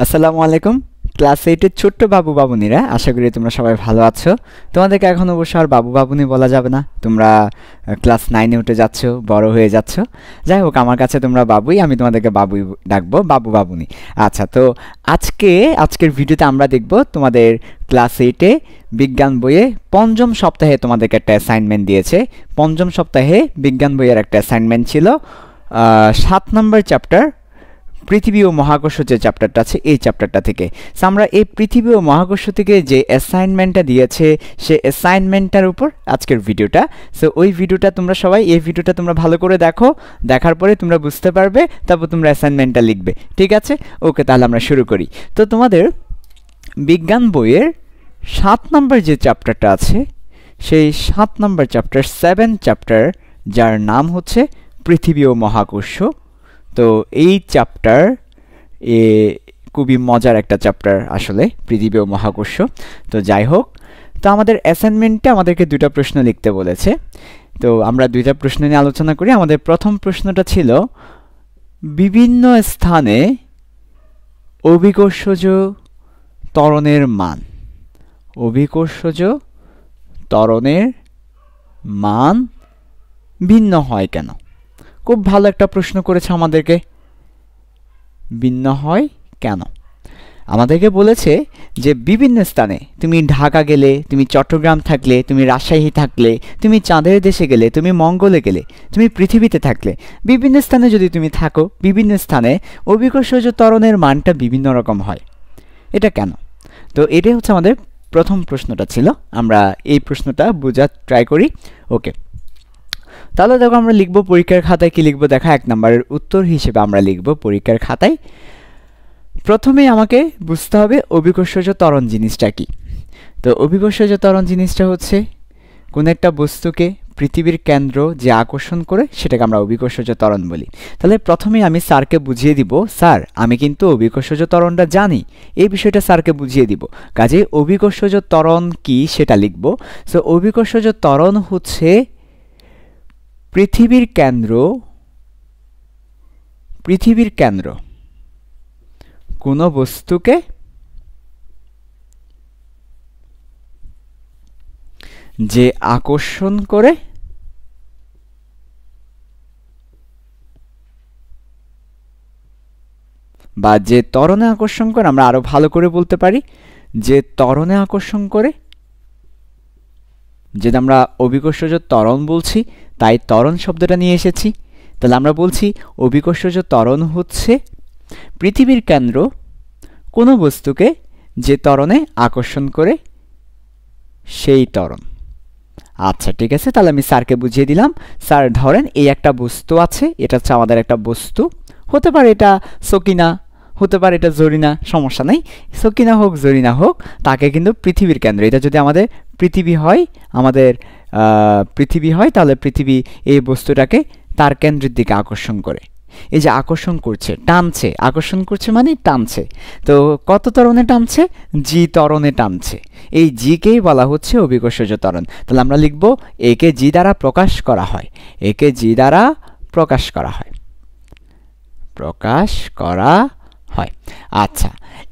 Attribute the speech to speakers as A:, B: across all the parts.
A: আসসালামু আলাইকুম। ক্লাস 8 এর ছোট্ট বাবু বাবুনিরা, আশা করি তোমরা সবাই ভালো আছো। তোমাদেরকে এখন অবশ্য আর বাবু বাবুনি বলা যাবে না, তোমরা ক্লাস 9 এ উঠে যাচ্ছ, বড় হয়ে যাচ্ছ। যাই হোক, আমার কাছে তোমরা বাবুই, আমি তোমাদেরকে বাবুই ডাকবো, বাবু বাবুনি। আচ্ছা, তো আজকের ভিডিওতে আমরা দেখব তোমাদের ক্লাস 8 এ বিজ্ঞান বইয়ে পঞ্চম সপ্তাহে তোমাদেরকে একটা অ্যাসাইনমেন্ট দিয়েছে। পঞ্চম সপ্তাহে বিজ্ঞান বইয়ের একটা অ্যাসাইনমেন্ট ছিল 7 নম্বর চ্যাপ্টার পৃথিবী ও মহাকর্ষ, যে চ্যাপ্টারটা আছে এই চ্যাপ্টারটা থেকে। সো আমরা এই পৃথিবী ও মহাকর্ষ থেকে যে অ্যাসাইনমেন্টটা দিয়েছে সে অ্যাসাইনমেন্টটার উপর আজকের ভিডিওটা। সো ওই ভিডিওটা তোমরা সবাই, এই ভিডিওটা তোমরা ভালো করে দেখো, দেখার পরে তোমরা বুঝতে পারবে, তারপর তোমরা অ্যাসাইনমেন্টটা লিখবে, ঠিক আছে? ওকে, তাহলে আমরা শুরু করি। তো তোমাদের বিজ্ঞান বইয়ের 7 নম্বর যে চ্যাপ্টারটা আছে সেই 7 নম্বর চ্যাপ্টার 7 চ্যাপ্টার, যার নাম হচ্ছে পৃথিবী ও মহাকর্ষ। তো এই চ্যাপ্টার খুবই মজার একটা চ্যাপ্টার আসলে, পৃথিবী ও মহাকর্ষ। তো যাই হোক, তো আমাদের অ্যাসাইনমেন্টে আমাদেরকে 2টা প্রশ্ন লিখতে বলেছে। তো আমরা 2টা প্রশ্ন নিয়ে আলোচনা করি। আমাদের প্রথম প্রশ্নটা ছিল বিভিন্ন স্থানে অভিকর্ষজ ত্বরণের মান। অভিকর্ষজ ত্বরণের মান ভিন্ন হয় কেন? খুব ভালো একটা প্রশ্ন করেছে আমাদেরকে, ভিন্ন হয় কেন? আমাদেরকে বলেছে যে বিভিন্ন স্থানে, তুমি ঢাকা গেলে, তুমি চট্টগ্রাম থাকলে, তুমি রাজশাহী থাকলে, তুমি চাঁদের দেশে গেলে, তুমি মঙ্গলে গেলে, তুমি পৃথিবীতে থাকলে, বিভিন্ন স্থানে যদি তুমি থাকো, বিভিন্ন স্থানে অভিকর্ষজ ত্বরণের মানটা বিভিন্ন রকম হয়। এটা কেন? তো এটাই হচ্ছে আমাদের প্রথম প্রশ্নটা ছিল। আমরা এই প্রশ্নটা বোঝার ট্রাই করি। ওকে, তাহলে দেখো আমরা লিখব পরীক্ষার খাতায়। কি লিখব দেখা, 1 নম্বরের উত্তর হিসেবে আমরা লিখব পরীক্ষার খাতায়। প্রথমে আমাকে বুঝতে হবে অভিকর্ষজ ত্বরণ জিনিসটা কি। তো অভিকর্ষজ ত্বরণ জিনিসটা হচ্ছে কোনো একটা বস্তুকে পৃথিবীর কেন্দ্র যে আকর্ষণ করে সেটাকে আমরা অভিকর্ষজ ত্বরণ বলি। তাহলে প্রথমেই আমি স্যারকে বুঝিয়ে দিব, স্যার আমি কিন্তু অভিকর্ষজ ত্বরণটা জানি, এই বিষয়টা স্যারকে বুঝিয়ে দিব। কাজে অভিকর্ষজ ত্বরণ কি সেটা লিখব। সো অভিকর্ষজ ত্বরণ হচ্ছে পৃথিবীর কেন্দ্র কোনো বস্তুকে যে আকর্ষণ করে বা যে ত্বরণে আকর্ষণ করে, আমরা আরো ভালো করে বলতে পারি যে ত্বরণে আকর্ষণ করে। যেটা আমরা অভিকর্ষজ ত্বরণ বলছি, তাই ত্বরণ শব্দটা নিয়ে এসেছি। তাহলে আমরা বলছি অভিকর্ষজ ত্বরণ হচ্ছে পৃথিবীর কেন্দ্র কোনো বস্তুকে যে ত্বরণে আকর্ষণ করে সেই ত্বরণ। আচ্ছা, ঠিক আছে, তাহলে আমি স্যারকে বুঝিয়ে দিলাম। স্যার ধরেন এই একটা বস্তু আছে, এটা হচ্ছে আমাদের একটা বস্তু, হতে পারে এটা সকিনা, হতে পারে এটা জরিনা, সমস্যা নেই। সকিনা হোক জরিনা হোক, তাকে কিন্তু পৃথিবীর কেন্দ্র, এটা যদি আমাদের পৃথিবী হয়, তাহলে পৃথিবী এই বস্তুটাকে তার কেন্দ্রের দিকে আকর্ষণ করে। এই যে আকর্ষণ করছে, টানছে, আকর্ষণ করছে মানে টানছে। তো কত ত্বরণে টানছে? জি ত্বরণে টানছে। এই জিকেই বলা হচ্ছে অভিকর্ষজ ত্বরণ। তাহলে আমরা লিখব একে জি দ্বারা প্রকাশ করা হয়, একে জি দ্বারা প্রকাশ করা হয়। আচ্ছা,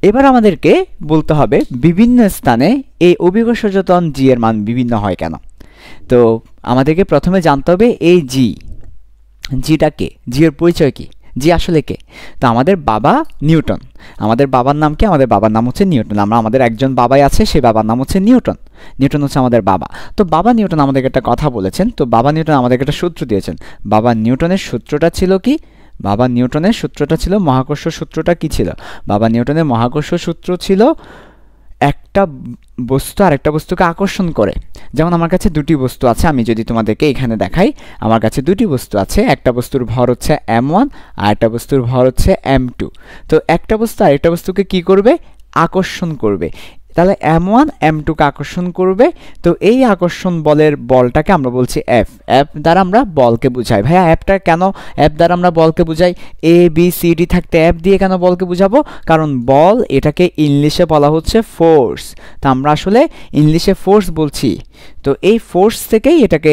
A: এবার আমাদেরকে বলতে হবে বিভিন্ন স্থানে এই অভিকর্ষজ ত্বরণ জি এর মান বিভিন্ন হয় কেন। তো আমাদেরকে প্রথমে জানতে হবে এই জিটা কে, জি এর পরিচয় কি, জি আসলে কে? তো আমাদের বাবা নিউটন, আমাদের বাবার নাম কি? আমাদের বাবার নাম হচ্ছে নিউটন। আমাদের একজন বাবাই আছে, সেই বাবার নাম হচ্ছে নিউটন। নিউটন হচ্ছে আমাদের বাবা। তো বাবা নিউটন আমাদেরকে একটা কথা বলেছেন, তো বাবা নিউটন আমাদেরকে একটা সূত্র দিয়েছেন। বাবা নিউটনের সূত্রটা ছিল কি? বাবা নিউটনের সূত্রটা ছিল, মহাকর্ষ সূত্রটা কি ছিল? বাবা নিউটনের মহাকর্ষ সূত্র ছিল একটা বস্তু আর একটা বস্তুকে আকর্ষণ করে। যেমন আমার কাছে 2টি বস্তু আছে, আমি যদি তোমাদেরকে এখানে দেখাই, আমার কাছে 2টি বস্তু আছে। একটা বস্তুর ভর হচ্ছে m1 আর একটা বস্তুর ভর হচ্ছে m2। তো একটা বস্তু আর একটা বস্তুকে কি করবে? আকর্ষণ করবে। তাহলে m1 m2কে আকর্ষণ করবে। তো এই আকর্ষণ বলটাকে আমরা বলছি এফ। এফ দ্বারা আমরা বলকে বুঝাই। ভাইয়া এফটা কেন এফ দ্বারা আমরা বলকে বুঝাই? এ বি সি ডি থাকতে এফ দিয়ে কেন বলকে বুঝাবো? কারণ বল, এটাকে ইংলিশে বলা হচ্ছে ফোর্স। তা আমরা আসলে ইংলিশে ফোর্স বলছি, তো এই ফোর্স থেকেই এটাকে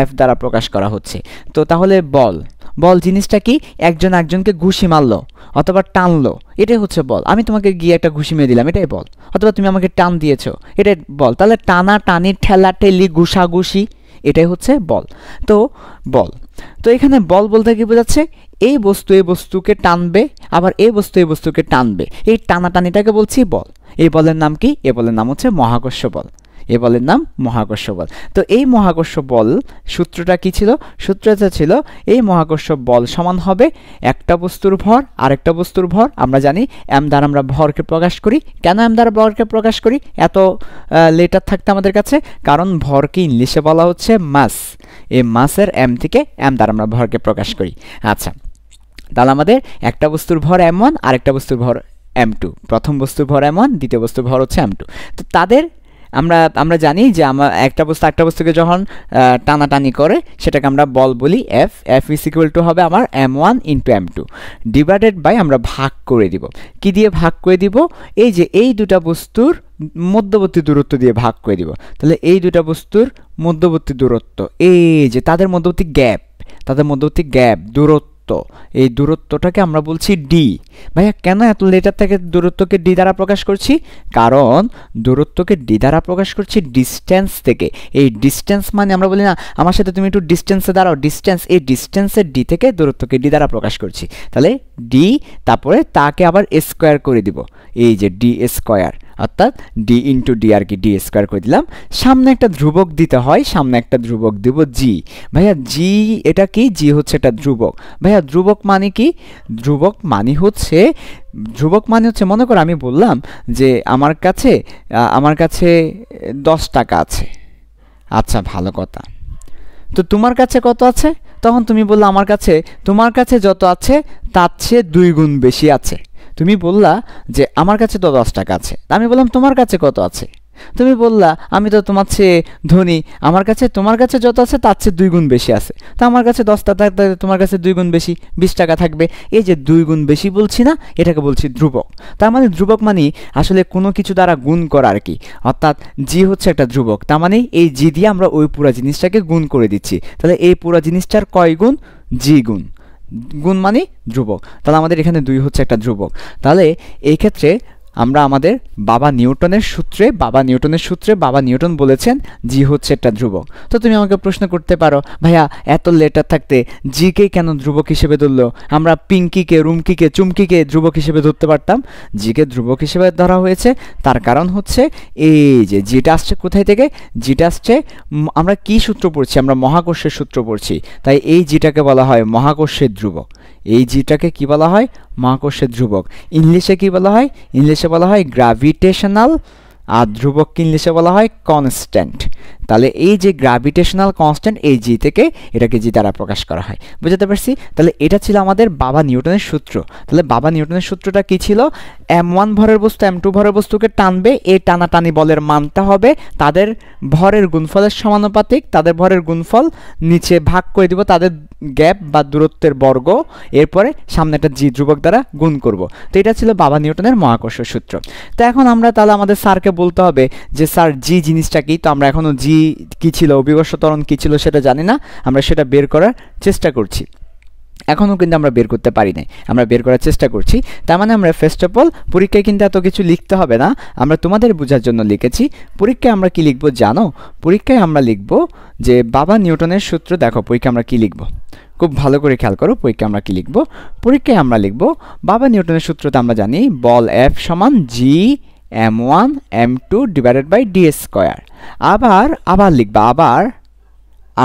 A: এফ দ্বারা প্রকাশ করা হচ্ছে। তো তাহলে বল, বল জিনিসটা কি? একজন একজনকে ঘুষি মারলো অথবা টানলো, এটাই হচ্ছে বল। আমি তোমাকে গিয়ে একটা ঘুষি মেরে দিলাম, এটাই বল। অথবা তুমি আমাকে টান দিয়েছো, এটাই বল। তাহলে টানা টানি, ঠেলা ঠেলি, ঘুষাঘুষি, এটাই হচ্ছে বল। তো বল, তো এখানে বল বলতে কি বোঝাচ্ছে? এই বস্তু এই বস্তুকে টানবে, আবার এই বস্তু এই বস্তুকে টানবে, এই টানাটানিটাকে বলছি বল। এই বলের নাম কি? এই বলের নাম হচ্ছে মহাকর্ষ বল। এই বলের নাম মহাকর্ষ বল। তো এই মহাকর্ষ বল সূত্রটা কি ছিল? সূত্রটা ছিল এই মহাকর্ষ বল সমান হবে একটা বস্তুর ভর আরেকটা বস্তুর ভর। আমরা জানি এম দ্বারা আমরা ভরকে প্রকাশ করি। কেন এম দ্বারা ভরকে প্রকাশ করি? এত লেটার থাকতে আমাদের কাছে, কারণ ভরকে ইংলিশে বলা হচ্ছে মাস। এই মাসের এম থেকে এম দ্বারা আমরা ভরকে প্রকাশ করি। আচ্ছা, তাহলে আমাদের একটা বস্তুর ভর m1, আরেকটা বস্তুর ভর m2। প্রথম বস্তুর ভর m1, দ্বিতীয় বস্তুর ভর হচ্ছে m2। তো তাদের আমরা জানি যে একটা বস্তু একটা বস্তুকে যখন টানাটানি করে সেটাকে আমরা বল বলি F. F is equal to হবে আমার m1 into m2 divided by, আমরা ভাগ করে দিব। কি দিয়ে ভাগ করে দিব? এই যে এই দুটা বস্তুর মধ্যবর্তী দূরত্ব দিয়ে ভাগ করে দিব। তাহলে এই দুটা বস্তুর মধ্যবর্তী দূরত্ব, এই যে তাদের মধ্যবর্তী গ্যাপ, দূরত্ব, এই দূরত্বটাকে আমরা বলছি ডি। ভাইয়া কেন এত লেটার থেকে দূরত্বকে ডি দ্বারা প্রকাশ করছি? কারণ দূরত্বকে ডি দ্বারা প্রকাশ করছি ডিস্টেন্স থেকে। এই ডিস্টেন্স মানে আমরা বলি না, আমার সাথে তুমি একটু ডিস্টেন্সে দাঁড়াও, ডিস্টেন্স, এই ডিস্টেন্সের ডি থেকে দূরত্বকে ডি দ্বারা প্রকাশ করছি। তাহলে ডি, তারপরে তাকে আবার স্কোয়ার করে দিব, এই যে ডি স্কোয়ার, অর্থাৎ ডি ইন্টু ডি আর কি, ডি স্কোয়ার করে দিলাম। সামনে একটা ধ্রুবক দিতে হয়, সামনে একটা ধ্রুবক দিব জি। ভাইয়া জি এটা কি? জি হচ্ছে একটা ধ্রুবক। ভাইয়া ধ্রুবক মানে কি? ধ্রুবক মানে হচ্ছে মনে করো আমি বললাম যে আমার কাছে 10 টাকা আছে। আচ্ছা, ভালো কথা। তো তোমার কাছে কত আছে? তখন তুমি বললা তোমার কাছে যত আছে তার চেয়ে 2 গুণ বেশি আছে। তুমি বললা যে আমার কাছে তো 10 টাকা আছে। আমি বললাম তোমার কাছে কত আছে? তুমি বললা আমি তো তোমার চেয়ে ধনী, তোমার কাছে যত আছে তার চেয়ে 2 গুণ বেশি আছে। তো আমার কাছে 10 টাকা থাকতে তোমার কাছে 2 গুণ বেশি 20 টাকা থাকবে। এই যে 2 গুণ বেশি বলছি না, এটাকে বলছি ধ্রুবক। তার মানে ধ্রুবক মানে আসলে কোনো কিছু দ্বারা গুণ করা আর কি, অর্থাৎ জি হচ্ছে একটা ধ্রুবক। তার মানে এই জি দিয়ে আমরা ওই পুরো জিনিসটাকে গুণ করে দিচ্ছি। তাহলে এই পুরো জিনিসটার কয় গুণ? জি গুণ। গুণ মানে ধ্রুবক। তাহলে আমাদের এখানে 2 হচ্ছে একটা ধ্রুবক। তাহলে এই ক্ষেত্রে আমরা আমাদের বাবা নিউটনের সূত্রে বাবা নিউটন বলেছেন জি হচ্ছে একটা ধ্রুবক। তো তুমি আমাকে প্রশ্ন করতে পারো, ভাইয়া এত লেটার থাকতে জিকে কেন ধ্রুবক হিসেবে ধরলো? আমরা পিঙ্কিকে, রুমকিকে, চুমকিকে ধ্রুবক হিসেবে ধরতে পারতাম। জিকে ধ্রুবক হিসেবে ধরা হয়েছে, তার কারণ হচ্ছে এই যে জিটা আসছে কোথায় থেকে? জিটা আসছে, আমরা কি সূত্র পড়ছি? আমরা মহাকর্ষের সূত্র পড়ছি। তাই এই জিটাকে বলা হয় মহাকর্ষের ধ্রুবক। এই জিটাকে কি বলা হয়? মহাকর্ষের ধ্রুবক। ইংলিশে কি বলা হয়? ইংলিশে বলা হয় গ্র্যাভিটেশনাল, আর ধ্রুবককে ইংলিশে বলা হয় কনস্ট্যান্ট। তাহলে এই যে গ্র্যাভিটেশনাল কনস্ট্যান্ট, এই জি থেকে এটাকে জি দ্বারা প্রকাশ করা হয়। বুঝতে পারছি? তাহলে এটা ছিল আমাদের বাবা নিউটনের সূত্র। তাহলে বাবা নিউটনের সূত্রটা কি ছিল? m1 ভরের বস্তু m2 ভরের বস্তুকে টানবে, এই টানাটানি বলের মানটা হবে তাদের ভরের গুণফলের সমানুপাতিক। তাদের ভরের গুণফল নিচে ভাগ করে দিব তাদের গ্যাপ বা দূরত্বের বর্গ, এরপরে সামনে একটা জি ধ্রুবক দ্বারা গুণ করব। তো এটা ছিল বাবা নিউটনের মহাকর্ষ সূত্র। তো এখন আমরা তাহলে আমাদের স্যারকে বলতে হবে যে স্যার জি জিনিসটা কি? তো আমরা এখনো জি কি ছিল, অভিকর্ষ ত্বরণ কি ছিল সেটা জানি না। আমরা সেটা বের করার চেষ্টা করছি, এখনও কিন্তু আমরা বের করতে পারি নাই, আমরা বের করার চেষ্টা করছি। তার মানে আমরা ফার্স্ট অফ অল পরীক্ষায় কিন্তু এত কিছু লিখতে হবে না, আমরা তোমাদের বোঝার জন্য লিখেছি। পরীক্ষায় আমরা কি লিখবো জানো? পরীক্ষায় আমরা লিখব যে বাবা নিউটনের সূত্র। দেখো পরীক্ষায় আমরা কি লিখব, খুব ভালো করে খেয়াল করো। পরীক্ষায় আমরা কি লিখব? পরীক্ষায় আমরা লিখব বাবা নিউটনের সূত্রটা আমরা জানি, বল F সমান G m1 m2 divided by D square. আবার লিখবা, আবার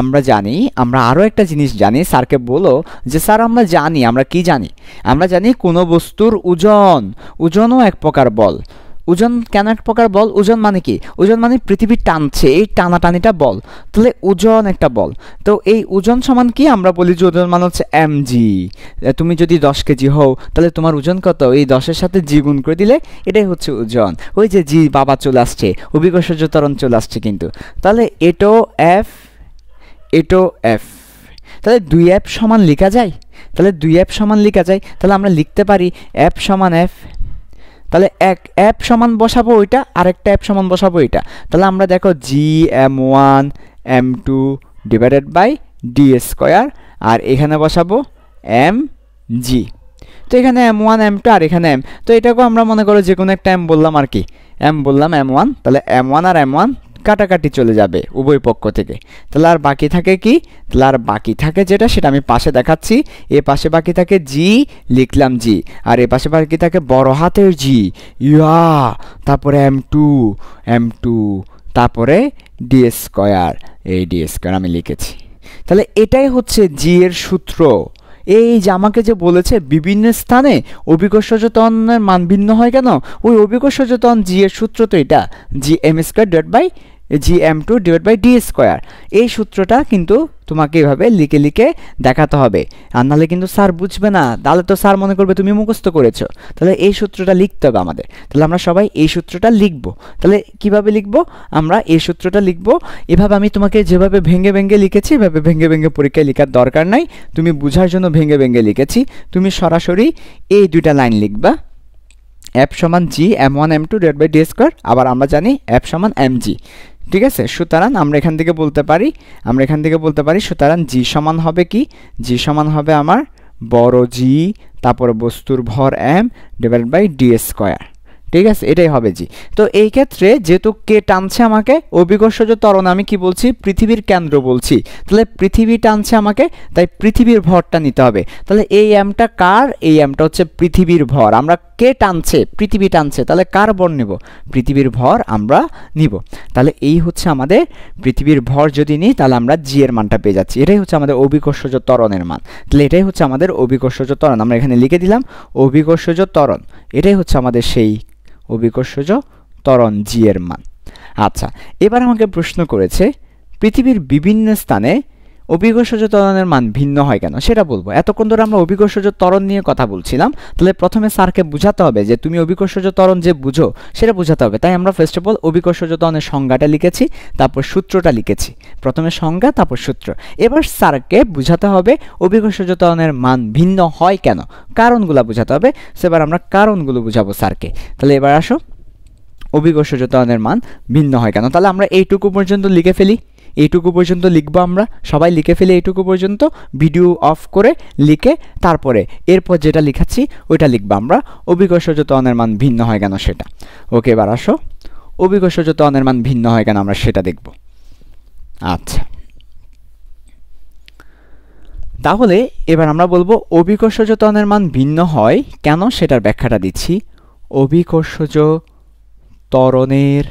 A: আমরা জানি, আমরা আরও একটা জিনিস জানি। স্যারকে বলো যে স্যার আমরা কি জানি? আমরা জানি কোনো বস্তুর ওজনও এক প্রকার বল। ওজন কেন এক প্রকার বল? ওজন মানে কি? ওজন মানে পৃথিবী টানছে, এই টানাটানিটা বল। তাহলে ওজন একটা বল। তো এই ওজন সমান কি? আমরা বলি যে ওজন মানে হচ্ছে mg। তুমি যদি 10 কেজি হও তাহলে তোমার ওজন কত? এই 10-এর সাথে জি গুণ করে দিলে এটাই হচ্ছে ওজন। ওই যে জি বাবা চলে আসছে, অভিকর্ষজ ত্বরণ চলে আসছে কিন্তু। তাহলে এটো এফ, তাহলে 2f সমান লেখা যায়। তাহলে আমরা লিখতে পারি f সমান f। তাহলে এক f সমান বসাবো ওইটা, আরেকটা f সমান বসাবো এটা। তাহলে আমরা দেখো G m1 m2 divided by D square, আর এখানে বসাবো এম জি। তো এখানে M1 M2 আর এখানে M, তো এটাকেও আমরা মনে করো যে কোনো একটা M বললাম আর কি, M বললাম M1, তাহলে M1 আর M1 কাটাকাটি চলে যাবে উভয় পক্ষ থেকে। তাহলে আর বাকি থাকে কি, তাহলে আর বাকি থাকে যেটা সেটা আমি পাশে দেখাচ্ছি। এ পাশে বাকি থাকে জি, লিখলাম জি, আর এ পাশে বাকি থাকে বড় হাতের জি, ইয়া, তারপরে M2, তারপরে ডি স্কয়ার, এই ডি স্কয়ার আমি লিখেছি। তাহলে এটাই হচ্ছে জি এর সূত্র। এই যে আমাকে যে বলেছে বিভিন্ন স্থানে অভিকর্ষজ ত্বরণের মান ভিন্ন হয় কেন, ওই অভিকর্ষজ ত্বরণ জি এর সূত্র তো এটা, G M square divide by G M2 divide by D square. এই সূত্রটা কিন্তু তোমাকে এভাবে লিখে লিখে দেখাতে হবে, আর নাহলে কিন্তু স্যার বুঝবে না, তাহলে তো স্যার মনে করবে তুমি মুখস্থ করেছো। তাহলে এই সূত্রটা লিখতে হবে আমাদের। তাহলে আমরা সবাই এই সূত্রটা লিখব। তাহলে কিভাবে লিখব, আমরা এই সূত্রটা লিখব এভাবে। আমি তোমাকে যেভাবে ভেঙে ভেঙে লিখেছি এভাবে ভেঙে ভেঙে পরীক্ষায় লেখার দরকার নাই, তুমি বুঝার জন্য ভেঙে ভেঙে লিখেছি। তুমি সরাসরি এই দুইটা লাইন লিখবা, F সমান G M1 M2 divide by D square, আবার আমরা জানি F সমান mg। ঠিক আছে, সুতরাং আমরা এখান থেকে বলতে পারি সুতরাং জি সমান হবে কি, জি সমান হবে আমার বড় জি, তারপর বস্তুর ভর m divide by D square. ঠিক আছে, এটাই হবে জি। তো এই ক্ষেত্রে যেহেতু কে টানছে আমাকে, অভিকর্ষজ ত্বরণ আমি কি বলছি, পৃথিবীর কেন্দ্র বলছি, তাহলে পৃথিবী টানছে আমাকে, তাই পৃথিবীর ভরটা নিতে হবে। তাহলে এই এমটা কার, এই এমটা হচ্ছে পৃথিবীর ভর। আমরা কে টানছে, পৃথিবী টানছে, তাহলে কার ভর নেব, পৃথিবীর ভর আমরা নিব। তাহলে এই হচ্ছে আমাদের পৃথিবীর ভর যদি নিই তাহলে আমরা জি এর মানটা পেয়ে যাচ্ছি। এটাই হচ্ছে আমাদের অভিকর্ষজ ত্বরণের মান। তাহলে এটাই হচ্ছে আমাদের অভিকর্ষজ ত্বরণ, আমরা এখানে লিখে দিলাম অভিকর্ষজ ত্বরণ। এটাই হচ্ছে আমাদের সেই অভিকর্ষজ ত্বরণ জি এর মান। আচ্ছা, এবার আমাকে প্রশ্ন করেছে পৃথিবীর বিভিন্ন স্থানে অভিকর্ষজ ত্বরণের মান ভিন্ন হয় কেন, সেটা বলবো। এতক্ষণ ধরে আমরা অভিকর্ষজ ত্বরণ নিয়ে কথা বলছিলাম, তাহলে প্রথমে স্যারকে বোঝাতে হবে যে তুমি অভিকর্ষজ ত্বরণ যে বুঝো সেটা বোঝাতে হবে। তাই আমরা ফার্স্ট অফ অল অভিকর্ষজ ত্বরণের সংজ্ঞাটা লিখেছি, তারপর সূত্রটা লিখেছি। প্রথমে সংজ্ঞা, তারপর সূত্র। এবার স্যারকে বোঝাতে হবে অভিকর্ষজ ত্বরণের মান ভিন্ন হয় কেন, কারণগুলো বোঝাতে হবে। সেবার আমরা কারণগুলো বুঝাবো স্যারকে। তাহলে এবার আসো, অভিকর্ষজ ত্বরণের মান ভিন্ন হয় কেন। তাহলে আমরা এইটুকু পর্যন্ত লিখে ফেলি, এইটুকু পর্যন্ত লিখবো, আমরা সবাই লিখে ফেলি এইটুকু পর্যন্ত, ভিডিও অফ করে লিখে তারপরে এরপর যেটা লিখাচ্ছি ওইটা লিখবো আমরা, অভিকর্ষজ ত্বরণের মান ভিন্ন হয় কেন সেটা। ওকে, এবার আসো, অভিকর্ষজ ত্বরণের মান ভিন্ন হয় কেন আমরা সেটা দেখব। আচ্ছা, তাহলে এবার আমরা বলবো অভিকর্ষজ ত্বরণের মান ভিন্ন হয় কেন সেটার ব্যাখ্যাটা দিচ্ছি। অভিকর্ষজ ত্বরণের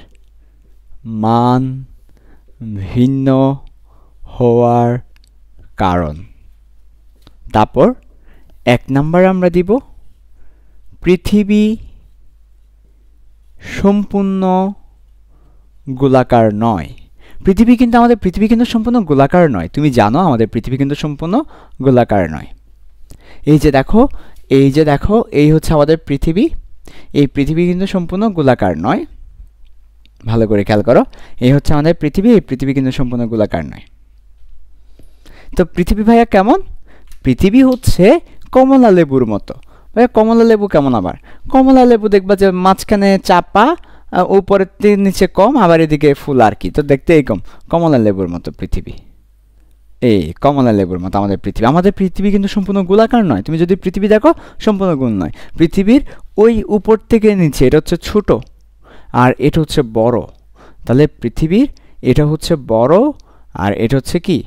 A: মান ভিন্ন হওয়ার কারণ। তারপর 1 নাম্বার আমরা দিব পৃথিবী সম্পূর্ণ গোলাকার নয়। পৃথিবী কিন্তু সম্পূর্ণ গোলাকার নয়, তুমি জানো আমাদের পৃথিবী কিন্তু সম্পূর্ণ গোলাকার নয়। এই যে দেখো এই হচ্ছে আমাদের পৃথিবী, এই পৃথিবী কিন্তু সম্পূর্ণ গোলাকার নয়। ভালো করে খেয়াল করো, এই হচ্ছে আমাদের পৃথিবী, এই পৃথিবী কিন্তু সম্পূর্ণ গোলাকার নয়। তো পৃথিবী ভাইয়া কেমন, পৃথিবী হচ্ছে কমলা লেবুর মতো। ভাইয়া কমলা লেবু কেমন, আবার কমলা লেবু দেখবা যে মাঝখানে চাপা, উপরের নিচে কম, আবার এদিকে ফুল আর কি, তো দেখতে এইরকম কমলা লেবুর মতো পৃথিবী, এই কমলা লেবুর মতো আমাদের পৃথিবী। আমাদের পৃথিবী কিন্তু সম্পূর্ণ গোলাকার নয়, তুমি যদি পৃথিবী দেখো সম্পূর্ণ গোল নয়। পৃথিবীর ওই উপর থেকে নিচে এটা হচ্ছে ছোট আর এটা হচ্ছে বড়। তাহলে পৃথিবীর এটা হচ্ছে বড় আর এটা হচ্ছে কি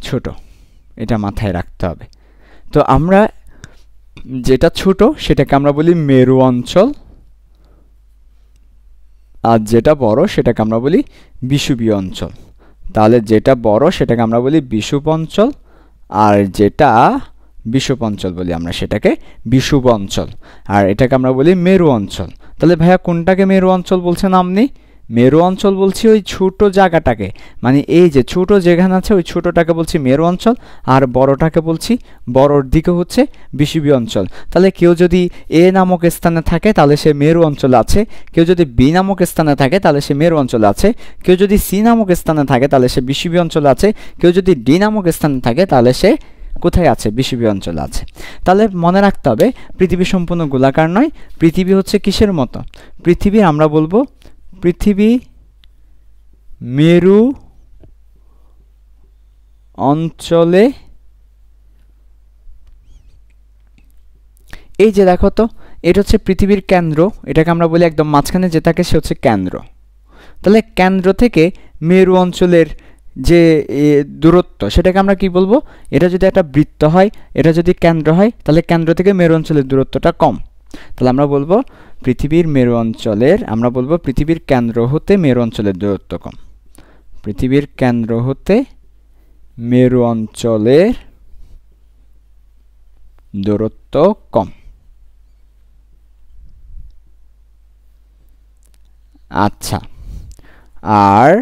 A: ছোট, এটা মাথায় রাখতে হবে। তো আমরা যেটা ছোট সেটাকে আমরা বলি মেরু অঞ্চল, আর যেটা বড় সেটাকে আমরা বলি বিষুবীয় অঞ্চল। তাহলে যেটা বড় সেটাকে আমরা বলি বিষুব অঞ্চল, আর যেটা বিষুব অঞ্চল বলি আমরা সেটাকে বিষুব অঞ্চল, আর এটাকে আমরা বলি মেরু অঞ্চল। তাহলে ভাইয়া কোনটাকে মেরু অঞ্চল বলছেন আপনি? মেরু অঞ্চল বলছি ওই ছোট জায়গাটাকে, মানে এই যে ছোট যেখানে আছে ওই ছোটটাকে বলছি মেরু অঞ্চল, আর বড়টাকে বলছি, বড়র দিকে হচ্ছে বিষুবীয় অঞ্চল। তাহলে কেউ যদি এ নামক স্থানে থাকে তাহলে সে মেরু অঞ্চলে আছে, কেউ যদি বি নামক স্থানে থাকে তাহলে সে মেরু অঞ্চলে আছে, কেউ যদি সি নামক স্থানে থাকে তাহলে সে বিষুবীয় অঞ্চলে আছে, কেউ যদি ডি নামক স্থানে থাকে তাহলে সে কোথায় আছে, বিষুবীয় অঞ্চলে আছে। তাহলে মনে রাখতে হবে পৃথিবী সম্পূর্ণ গোলাকার নয়। পৃথিবী হচ্ছে কিসের মতো, পৃথিবী আমরা বলবো পৃথিবী মেরু অঞ্চলে এই যে দেখো তো, এটা হচ্ছে পৃথিবীর কেন্দ্র, এটাকে আমরা বলি একদম মাঝখানে যে থাকে সে হচ্ছে কেন্দ্র। তাহলে কেন্দ্র থেকে মেরু অঞ্চলের যে দূরত্ব সেটাকে আমরা কি বলবো? এটা যদি একটা বৃত্ত হয়, এটা যদি কেন্দ্র হয়, তাহলে কেন্দ্র থেকে মেরু অঞ্চলের দূরত্বটা কম। তাহলে আমরা বলবো পৃথিবীর মেরু অঞ্চলের, আমরা বলবো পৃথিবীর কেন্দ্র হতে মেরু অঞ্চলের দূরত্ব কম। পৃথিবীর কেন্দ্র হতে মেরু অঞ্চলের দূরত্ব কম। আচ্ছা, আর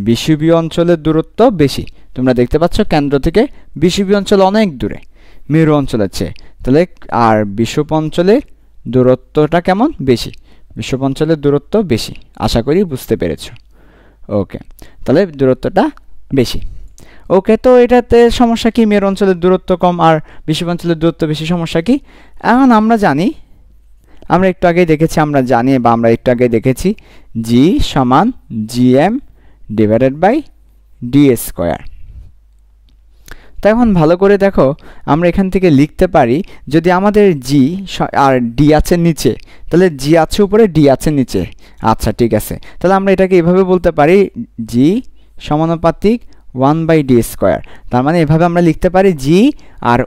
A: বিষুবীয় অঞ্চলের দূরত্ব বেশি। তোমরা দেখতে পাচ্ছ কেন্দ্র থেকে বিষুবীয় অঞ্চল অনেক দূরে মেরু অঞ্চলের চেয়ে। তাহলে আর বিষুব অঞ্চলের দূরত্বটা কেমন? বেশি। বিষুব অঞ্চলের দূরত্ব বেশি, আশা করি বুঝতে পেরেছো। ওকে, তাহলে দূরত্বটা বেশি। ওকে, তো এটাতে সমস্যা কি? মেরু অঞ্চলের দূরত্ব কম আর বিষুব অঞ্চলের দূরত্ব বেশি, সমস্যা কি? এখন আমরা জানি, আমরা একটু আগেই দেখেছি, আমরা জানি বা আমরা একটু আগে দেখেছি জি সমান GM divided by D square. তো এখন ভালো করে দেখো, আমরা এখান থেকে লিখতে পারি, যদি আমাদের জি আর ডি আছে নিচে, তাহলে জি আছে উপরে, ডি আছে নিচে। আচ্ছা ঠিক আছে, তাহলে আমরা এটাকে এভাবে বলতে পারি জি সমানুপাতিক 1/d স্কোয়ার। তার মানে এভাবে আমরা লিখতে পারি জি আর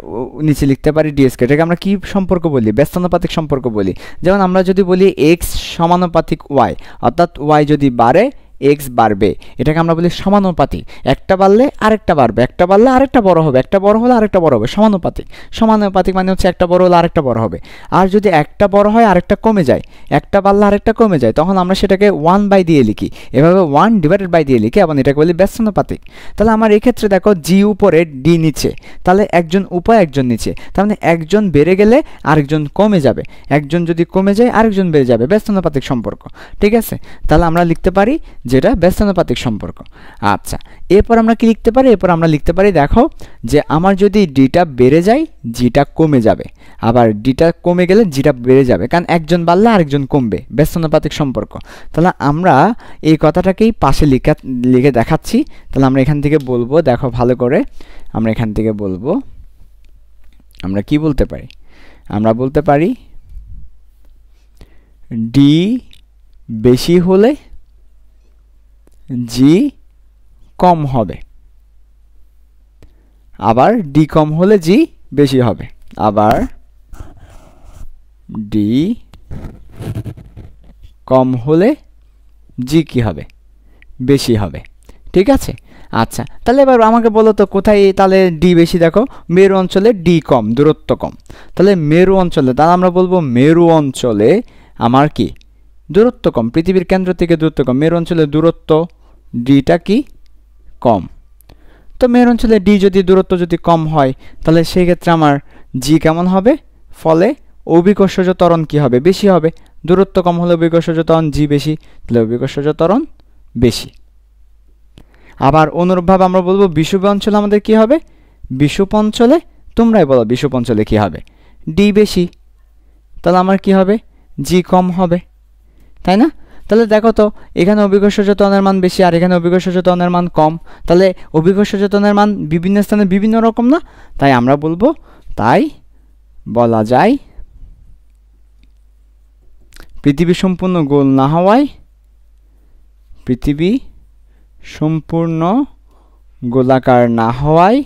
A: নিচে লিখতে পারি ডি স্কোয়ার। এটাকে আমরা কি সম্পর্ক বলি? ব্যস্তানুপাতিক সম্পর্ক বলি। যেমন আমরা যদি বলি এক্স সমানুপাতিক ওয়াই, অর্থাৎ ওয়াই যদি বাড়ে এক্স বাড়বে, এটাকে আমরা বলি সমানুপাতিক। একটা বাড়লে আরেকটা বাড়বে, একটা বাড়লে আরেকটা বড় হবে, একটা বড় হলে আরেকটা বড় হবে, সমানুপাতিক। সমানুপাতিক মানে হচ্ছে একটা বড় হলে আরেকটা বড় হবে। আর যদি একটা বড় হয় আরেকটা কমে যায়, একটা বাড়লে আরেকটা কমে যায়, তখন আমরা সেটাকে 1/, দিয়ে লিখি। এভাবে 1/, দিয়ে লিখি এবং এটাকে বলি ব্যস্তানুপাতিক। তাহলে আমার এক্ষেত্রে দেখো জি উপরে ডি নিচে, তাহলে একজন উপরে একজন নিচে, তার মানে একজন বেড়ে গেলে আরেকজন কমে যাবে, একজন যদি কমে যায় আরেকজন বেড়ে যাবে, ব্যস্তানুপাতিক সম্পর্ক। ঠিক আছে, তাহলে আমরা লিখতে পারি যেটা ব্যস্তানুপাতিক সম্পর্ক। আচ্ছা, এরপর আমরা কি লিখতে পারি? এরপর আমরা লিখতে পারি দেখো যে আমার যদি ডিটা বেড়ে যায় জিটা কমে যাবে, আবার ডিটা কমে গেলে জিটা বেড়ে যাবে, কারণ একজন বাড়লে আরেকজন কমবে, ব্যস্তানুপাতিক সম্পর্ক। তাহলে আমরা এই কথাটাকেই পাশে লিখে দেখাচ্ছি। তাহলে আমরা এখান থেকে বলবো, দেখো ভালো করে, আমরা এখান থেকে বলবো, আমরা কি বলতে পারি? আমরা বলতে পারি ডি বেশি হলে জি কম হবে, আবার ডি কম হলে জি বেশি হবে, আবার ডি কম হলে জি কি হবে? বেশি হবে। ঠিক আছে, আচ্ছা তাহলে এবার আমাকে বলো তো কোথায় তাহলে ডি বেশি? দেখো মেরু অঞ্চলে ডি কম, দূরত্ব কম। তাহলে মেরু অঞ্চলে, তাহলে আমরা বলবো মেরু অঞ্চলে আমার কি দূরত্ব কম, পৃথিবীর কেন্দ্র থেকে দূরত্ব কম, মেরু অঞ্চলে দূরত্ব ডিটা কি কম। তো মেরু অঞ্চলে ডি যদি দূরত্ব যদি কম হয়, তাহলে সেই ক্ষেত্রে আমার জি কেমন হবে? ফলে অভিকর্ষজ ত্বরণ কি হবে? বেশি হবে। দূরত্ব কম হলে অভিকর্ষজ ত্বরণ জি বেশি, তাহলে অভিকর্ষজ ত্বরণ বেশি। আবার অনুরূপভাবে আমরা বলবো বিষুব অঞ্চলে আমাদের কি হবে? বিষুব অঞ্চলে, তোমরাই বলো বিষুব অঞ্চলে কি হবে? ডি বেশি, তাহলে আমার কি হবে? জি কম হবে, তাই না? তাহলে দেখো তো এখানে অভিকর্ষজ ত্বরণের মান বেশি আর এখানে অভিকর্ষজ ত্বরণের মান কম, তাহলে অভিকর্ষজ ত্বরণের মান বিভিন্ন স্থানে বিভিন্ন রকম না? তাই আমরা বলবো, তাই বলা যায় পৃথিবী সম্পূর্ণ গোল না হওয়ায়, পৃথিবী সম্পূর্ণ গোলাকার না হওয়ায়,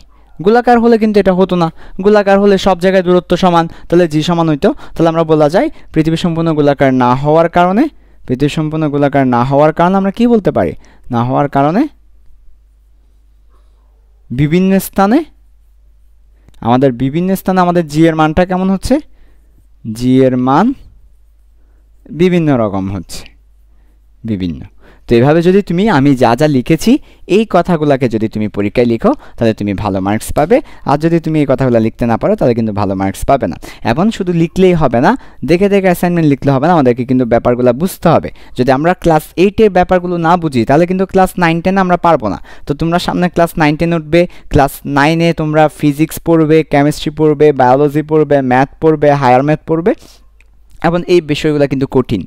A: গোলাকার হলে কিন্তু এটা হতো না, গোলাকার হলে সব জায়গায় দূরত্ব সমান, তাহলে জি সমান হইতো। তাহলে আমরা বলা যায় পৃথিবী সম্পূর্ণ গোলাকার না হওয়ার কারণে, পৃথিবী সম্পূর্ণ গোলাকার না হওয়ার কারণে আমরা কি বলতে পারি? না হওয়ার কারণে বিভিন্ন স্থানে, আমাদের বিভিন্ন স্থানে আমাদের জি এর মানটা কেমন হচ্ছে? জি এর মান বিভিন্ন রকম হচ্ছে, বিভিন্ন। তো এইভাবে যদি তুমি আমি যা যা লিখেছি এই কথাগুলোকে যদি তুমি পরীক্ষায় লিখো তাহলে তুমি ভালো মার্কস পাবে, আর যদি তুমি এই কথাগুলো লিখতে না পারো তাহলে কিন্তু ভালো মার্কস পাবে না। এখন শুধু লিখলেই হবে না, দেখে দেখে অ্যাসাইনমেন্ট লিখলে হবে না, আমাদেরকে কিন্তু ব্যাপারগুলো বুঝতে হবে। যদি আমরা ক্লাস 8-এর ব্যাপারগুলো না বুঝি তাহলে কিন্তু ক্লাস 9-10 আমরা পারবো না। তো তোমরা সামনে ক্লাস 9-10 উঠবে, ক্লাস 9-এ তোমরা ফিজিক্স পড়বে, কেমিস্ট্রি পড়বে, বায়োলজি পড়বে, ম্যাথ পড়বে, হায়ার ম্যাথ পড়বে, এবং এই বিষয়গুলো কিন্তু কঠিন।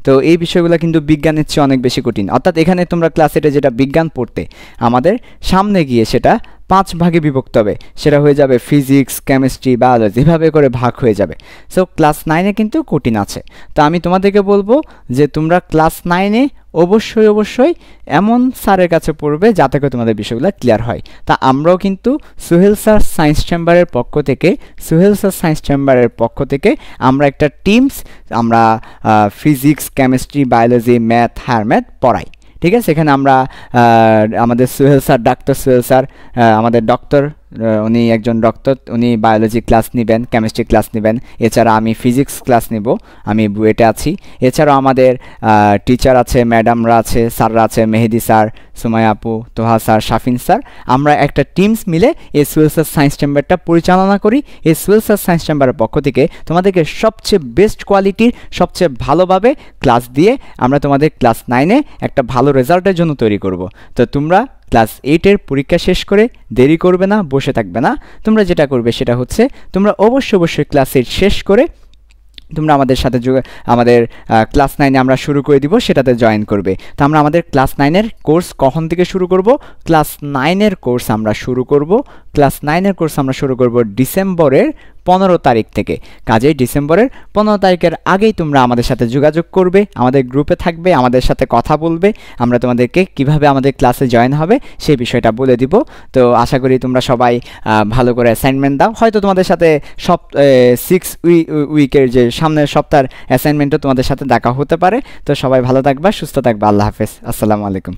A: তো এই বিষয়গুলো কিন্তু বিজ্ঞানের চেয়ে অনেক বেশি কঠিন। অর্থাৎ এখানে তোমরা ক্লাস 8-এ যেটা বিজ্ঞান পড়তে, আমাদের সামনে গিয়ে সেটা 5 ভাগে বিভক্ত হবে। সেটা হয়ে যাবে ফিজিক্স, কেমিস্ট্রি, বায়োলজি, এভাবে করে ভাগ হয়ে যাবে। সো ক্লাস 9-এ কিন্তু কঠিন আছে। তো আমি তোমাদেরকে বলবো যে তোমরা ক্লাস 9-এ অবশ্যই এমন স্যারের কাছে পড়বে যাতে করে তোমাদের বিষয়গুলো ক্লিয়ার হয়। তা আমরাও কিন্তু সোহেল স্যার সায়েন্স চেম্বারের পক্ষ থেকে আমরা একটা টিমস, আমরা physics, chemistry, biology, math, higher math পড়াই। ঠিক আছে, এখানে আমরা আমাদের সোহেল স্যার, ডাক্তার সোহেল স্যার, আমাদের ডক্টর, উনি একজন ডক্টর, উনি বায়োলজি ক্লাস নেবেন, কেমিস্ট্রি ক্লাস নেবেন। এছাড়া আমি ফিজিক্স ক্লাস নেব, আমি বুয়েটে আছি। এছাড়াও আমাদের টিচার আছে, ম্যাডামরা আছে, স্যাররা আছে, মেহেদি স্যার, সুমাইয়া আপু, তোহা স্যার, শাফিন স্যার। আমরা একটা টিমস মিলে এই সোহেল স্যার সায়েন্স চেম্বারটা পরিচালনা করি। এই সোহেল স্যার সায়েন্স চেম্বারের পক্ষ থেকে তোমাদেরকে সবচেয়ে বেস্ট কোয়ালিটির, সবচেয়ে ভালোভাবে ক্লাস দিয়ে আমরা তোমাদের ক্লাস 9-এ একটা ভালো রেজাল্টের জন্য তৈরি করব। তো তোমরা ক্লাস 8-এর পরীক্ষা শেষ করে দেরি করবে না, বসে থাকবে না। তোমরা যেটা করবে সেটা হচ্ছে তোমরা অবশ্যই ক্লাস 8 শেষ করে তোমরা আমাদের সাথে আমাদের ক্লাস 9-এ আমরা শুরু করে দিব, সেটাতে জয়েন করবে। তো আমরা আমাদের ক্লাস 9-এর কোর্স কখন থেকে শুরু করব? ক্লাস 9-এর কোর্স আমরা শুরু করব ডিসেম্বরের 15 তারিখ থেকে। কাজেই ডিসেম্বরের 15 তারিখের আগেই তোমরা আমাদের সাথে যোগাযোগ করবে, আমাদের গ্রুপে থাকবে, আমাদের সাথে কথা বলবে। আমরা তোমাদেরকে কিভাবে আমাদের ক্লাসে জয়েন হবে সেই বিষয়টা বলে দিব। তো আশা করি তোমরা সবাই ভালো করে অ্যাসাইনমেন্ট দাও। হয়তো তোমাদের সাথে 6 উইকের যে সামনের সপ্তাহের অ্যাসাইনমেন্টও তোমাদের সাথে দেখা হতে পারে। তো সবাই ভালো থাকবা, সুস্থ থাকবা। আল্লাহ হাফেজ, আসসালামু আলাইকুম।